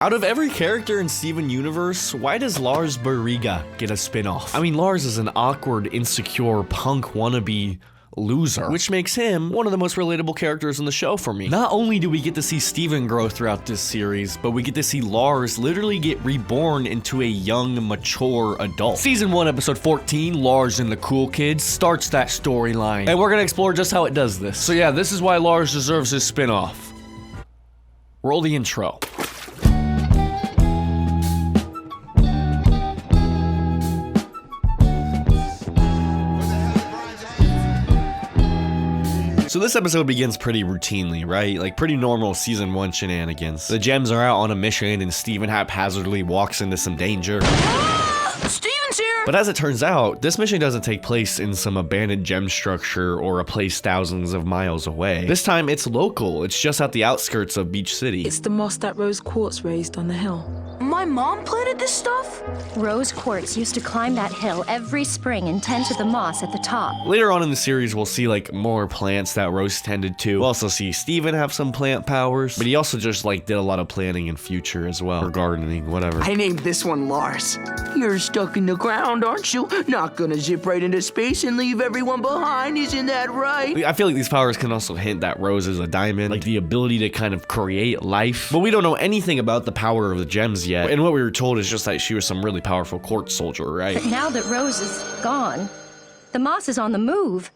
Out of every character in Steven Universe, why does Lars Barriga get a spin-off? I mean, Lars is an awkward, insecure, punk wannabe loser, which makes him one of the most relatable characters in the show for me. Not only do we get to see Steven grow throughout this series, but we get to see Lars literally get reborn into a young, mature adult. Season 1, episode 14, Lars and the Cool Kids, starts that storyline, and we're gonna explore just how it does this. So yeah, this is why Lars deserves his spin-off. Roll the intro. So this episode begins pretty routinely, right? Like pretty normal season 1 shenanigans. The gems are out on a mission and Steven haphazardly walks into some danger. Steven's here! But as it turns out, this mission doesn't take place in some abandoned gem structure or a place thousands of miles away. This time it's local, it's just at the outskirts of Beach City. It's the moss that Rose Quartz raised on the hill. My mom planted this stuff? Rose Quartz used to climb that hill every spring and tend to the moss at the top. Later on in the series, we'll see like more plants that Rose tended to. We'll also see Steven have some plant powers, but he also just like did a lot of planning in future as well, or gardening, whatever. I named this one Lars. You're stuck in the ground, aren't you? Not gonna zip right into space and leave everyone behind, isn't that right? I feel like these powers can also hint that Rose is a diamond, like the ability to kind of create life. But we don't know anything about the power of the gems yet. And what we were told is just that she was some really powerful quartz soldier, right? But now that Rose is gone, the moss is on the move.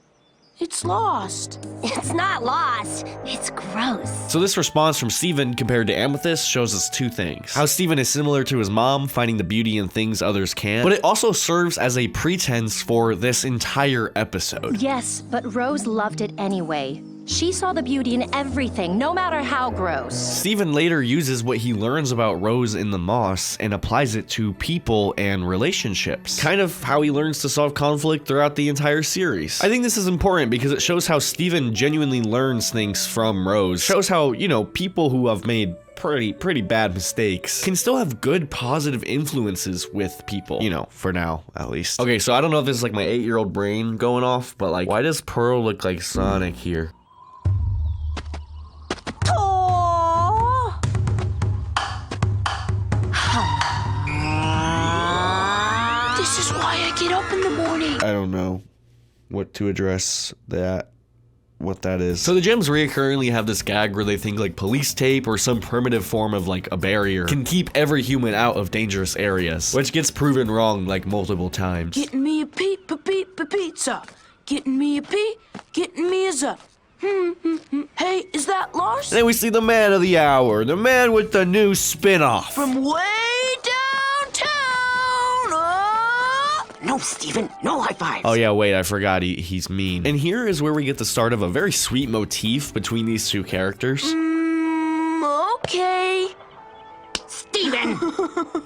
It's lost. It's not lost, it's gross. So this response from Steven compared to Amethyst shows us two things. How Steven is similar to his mom, finding the beauty in things others can't, but it also serves as a pretense for this entire episode. Yes, but Rose loved it anyway. She saw the beauty in everything, no matter how gross. Steven later uses what he learns about Rose in the moss and applies it to people and relationships. Kind of how he learns to solve conflict throughout the entire series. I think this is important because it shows how Steven genuinely learns things from Rose. Shows how, you know, people who have made pretty bad mistakes can still have good positive influences with people, you know, for now at least. Okay, so I don't know if this is like my 8-year-old brain going off, but like, why does Pearl look like Sonic here? This is why I get up in the morning. I don't know what to address what that is. So the gems reoccurringly have this gag where they think like police tape or some primitive form of like a barrier can keep every human out of dangerous areas, which gets proven wrong like multiple times. Getting me a pizza. Getting me a pee, getting me a zup. Hey, is that Lars? Then we see the man of the hour, the man with the new spin-off. From way downtown. No, Steven, no high fives. Oh yeah, wait, I forgot he's mean. And here is where we get the start of a very sweet motif between these two characters. Okay. Steven!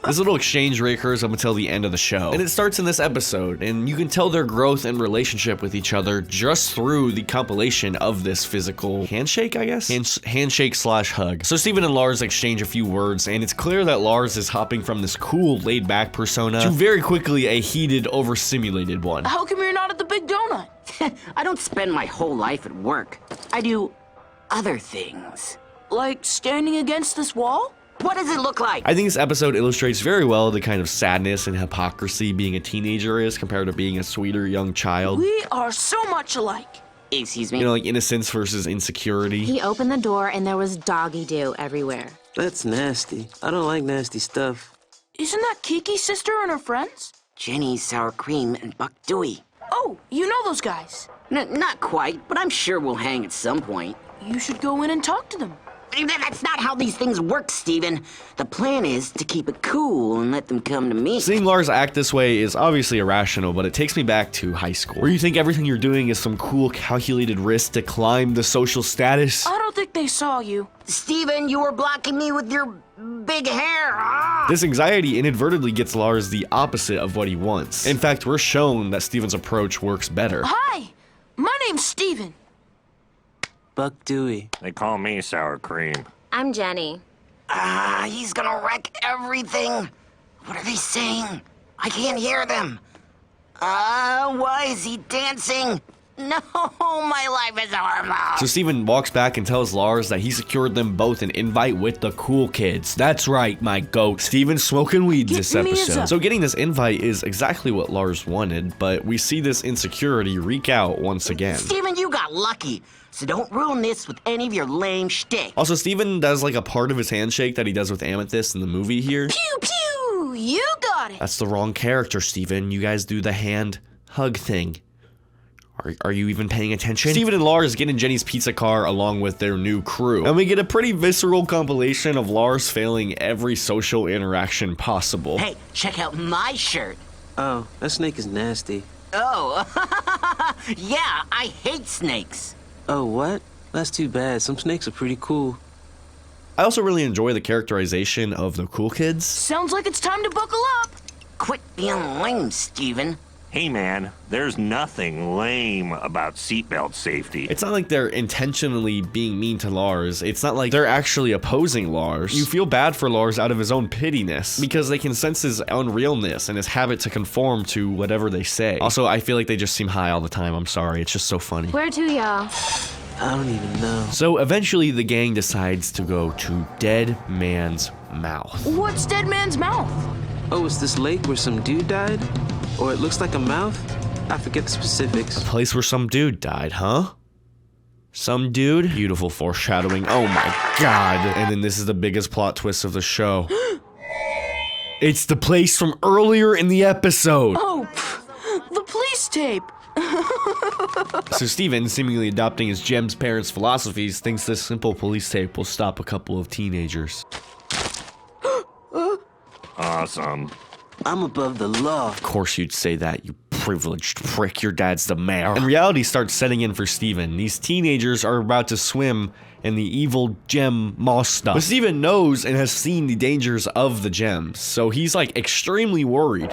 This little exchange reoccurs up until the end of the show. And it starts in this episode, and you can tell their growth and relationship with each other just through the compilation of this physical handshake, I guess? Handshake slash hug. So Steven and Lars exchange a few words, and it's clear that Lars is hopping from this cool, laid-back persona to very quickly a heated, overstimulated one. How come you're not at the big donut? I don't spend my whole life at work. I do other things. Like standing against this wall? What does it look like? I think this episode illustrates very well the kind of sadness and hypocrisy being a teenager is compared to being a sweeter young child. We are so much alike. Excuse me? You know, like innocence versus insecurity. He opened the door and there was doggy doo everywhere. That's nasty. I don't like nasty stuff. Isn't that Kiki's sister and her friends? Jenny, Sour Cream, and Buck Dewey. Oh, you know those guys. Not quite, but I'm sure we'll hang at some point. You should go in and talk to them. That's not how these things work, Steven. The plan is to keep it cool and let them come to me. Seeing Lars act this way is obviously irrational, but it takes me back to high school, where you think everything you're doing is some cool, calculated risk to climb the social status. I don't think they saw you. Steven, you were blocking me with your big hair. Ah! This anxiety inadvertently gets Lars the opposite of what he wants. In fact, we're shown that Steven's approach works better. Hi, my name's Steven. Buck Dewey. They call me Sour Cream. I'm Jenny. He's gonna wreck everything. What are they saying? I can't hear them. Why is he dancing? No, my life is horrible. So Steven walks back and tells Lars that he secured them both an invite with the cool kids. That's right, my goat. Steven's smoking weed this episode. So getting this invite is exactly what Lars wanted, but we see this insecurity wreak out once again. Steven, you got lucky. So don't ruin this with any of your lame shtick. Also, Steven does like a part of his handshake that he does with Amethyst in the movie here. Pew pew! You got it! That's the wrong character, Steven. You guys do the hand hug thing. Are you even paying attention? Steven and Lars get in Jenny's pizza car along with their new crew. And we get a pretty visceral compilation of Lars failing every social interaction possible. Hey, check out my shirt. Oh, that snake is nasty. Oh, yeah, I hate snakes. Oh, what? That's too bad. Some snakes are pretty cool. I also really enjoy the characterization of the cool kids. Sounds like it's time to buckle up. Quit being lame, Steven. Hey man, there's nothing lame about seatbelt safety. It's not like they're intentionally being mean to Lars. It's not like they're actually opposing Lars. You feel bad for Lars out of his own pittiness because they can sense his unrealness and his habit to conform to whatever they say. Also, I feel like they just seem high all the time. I'm sorry. It's just so funny. Where to, y'all? I don't even know. So eventually the gang decides to go to Dead Man's Mouth. What's Dead Man's Mouth? Oh, it's this lake where some dude died? Or it looks like a mouth? I forget the specifics. Place where some dude died, huh? Some dude? Beautiful foreshadowing. Oh my god. And then this is the biggest plot twist of the show. It's the place from earlier in the episode. Oh, the police tape. So Steven, seemingly adopting his Gem's parents' philosophies, thinks this simple police tape will stop a couple of teenagers. Awesome. I'm above the law. Of course you'd say that, you privileged prick. Your dad's the mayor. And reality starts setting in for Steven. These teenagers are about to swim in the evil gem moss stuff. But Steven knows and has seen the dangers of the gems, so he's like extremely worried.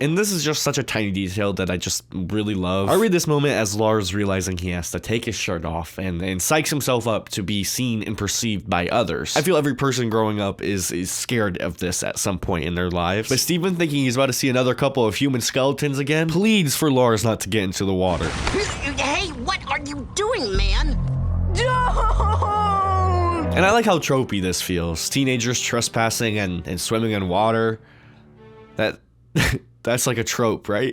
And this is just such a tiny detail that I just really love. I read this moment as Lars realizing he has to take his shirt off and psychs himself up to be seen and perceived by others. I feel every person growing up is scared of this at some point in their lives. But Steven, thinking he's about to see another couple of human skeletons again, pleads for Lars not to get into the water. Hey, what are you doing, man? Don't! And I like how tropey this feels. Teenagers trespassing and swimming in water. That's like a trope, right?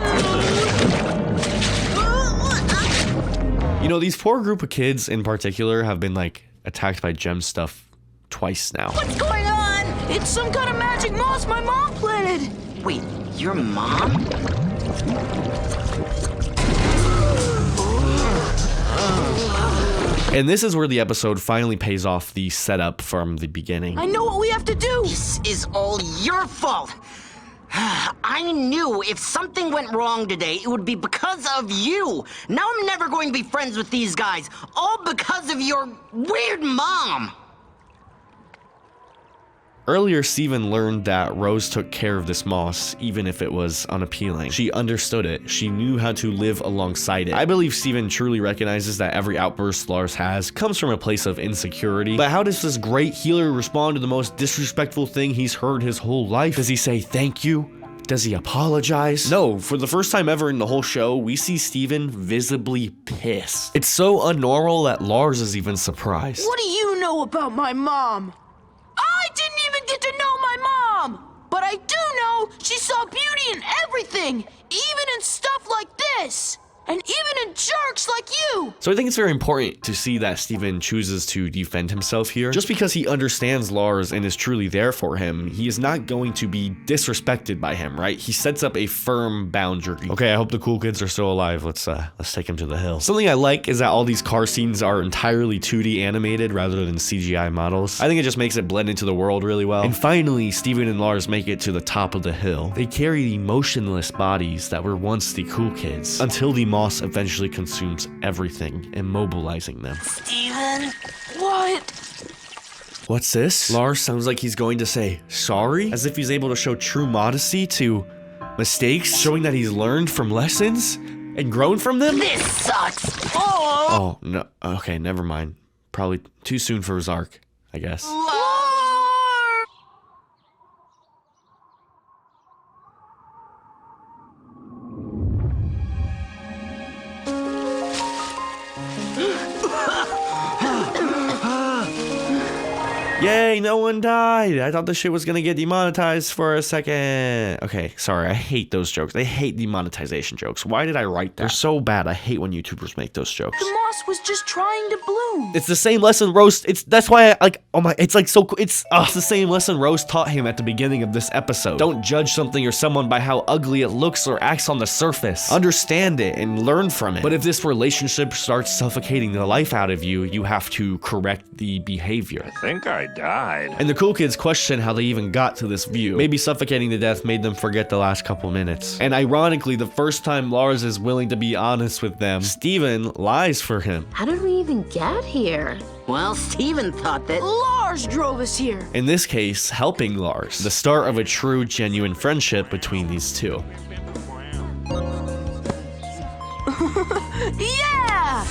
You know, these poor group of kids in particular have been like attacked by gem stuff twice now. What's going on? It's some kind of magic moss my mom planted. Wait, your mom? And this is where the episode finally pays off the setup from the beginning. I know what we have to do. This is all your fault. I knew if something went wrong today, it would be because of you. Now I'm never going to be friends with these guys, all because of your weird mom. Earlier, Steven learned that Rose took care of this moss, even if it was unappealing. She understood it. She knew how to live alongside it. I believe Steven truly recognizes that every outburst Lars has comes from a place of insecurity. But how does this great healer respond to the most disrespectful thing he's heard his whole life? Does he say thank you? Does he apologize? No, for the first time ever in the whole show, we see Steven visibly pissed. It's so unnormal that Lars is even surprised. What do you know about my mom? I didn't even get to know my mom! But I do know she saw beauty in everything, even in stuff like this. And even in jerks like you! So I think it's very important to see that Steven chooses to defend himself here. Just because he understands Lars and is truly there for him, he is not going to be disrespected by him, right? He sets up a firm boundary. Okay, I hope the cool kids are still alive. Let's take him to the hill. Something I like is that all these car scenes are entirely 2D animated rather than CGI models. I think it just makes it blend into the world really well. And finally, Steven and Lars make it to the top of the hill. They carry the motionless bodies that were once the cool kids until the moss eventually consumes everything, immobilizing them. Steven? What? What's this? Lars sounds like he's going to say sorry, as if he's able to show true modesty to mistakes, showing that he's learned from lessons and grown from them. This sucks. Oh, no. Okay, never mind. Probably too soon for his arc, I guess. Yay, no one died. I thought this shit was gonna get demonetized for a second. Okay, sorry, I hate those jokes. I hate demonetization jokes. Why did I write that? They're so bad. I hate when YouTubers make those jokes. The moss was just trying to bloom. It's the same lesson Rose, that's why I like, oh my, it's like so cool. It's the same lesson Rose taught him at the beginning of this episode. Don't judge something or someone by how ugly it looks or acts on the surface. Understand it and learn from it. But if this relationship starts suffocating the life out of you, you have to correct the behavior. I think I died. And the cool kids question how they even got to this view. Maybe suffocating to death made them forget the last couple minutes. And ironically, the first time Lars is willing to be honest with them, Steven lies for him. How did we even get here? Well, Steven thought that... Lars drove us here. In this case, helping Lars. The start of a true, genuine friendship between these two. Yeah!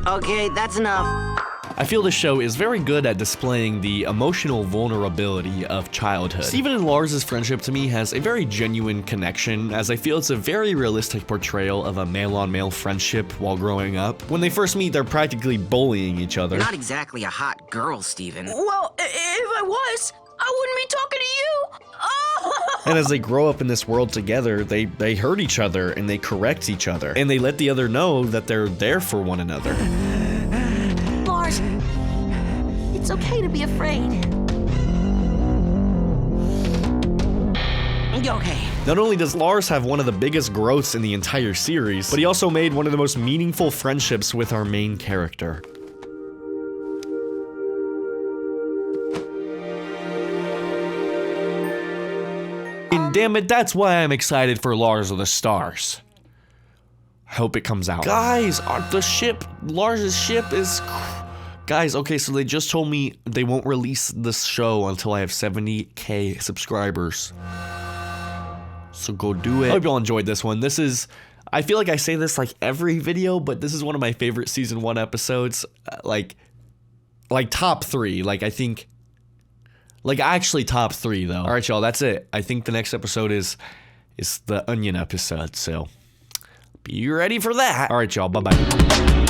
Okay, that's enough. I feel the show is very good at displaying the emotional vulnerability of childhood. Steven and Lars' friendship to me has a very genuine connection, as I feel it's a very realistic portrayal of a male-on-male friendship while growing up. When they first meet, they're practically bullying each other. Not exactly a hot girl, Steven. Well, if I was, I wouldn't be talking to you. Oh. And as they grow up in this world together, they hurt each other and they correct each other. And they let the other know that they're there for one another. Lars, it's okay to be afraid. Okay. Not only does Lars have one of the biggest growths in the entire series, but he also made one of the most meaningful friendships with our main character. And damn it, that's why I'm excited for Lars of the Stars. I hope it comes out. Guys, Lars' ship is... Guys, okay, so they just told me they won't release this show until I have 70K subscribers. So go do it. I hope y'all enjoyed this one. This is... I feel like I say this like every video, but this is one of my favorite season 1 episodes. Like top 3. Like, I think... Like, actually top 3, though. Alright, y'all, that's it. I think the next episode is the Onion episode, so... Be ready for that. Alright, y'all, bye-bye.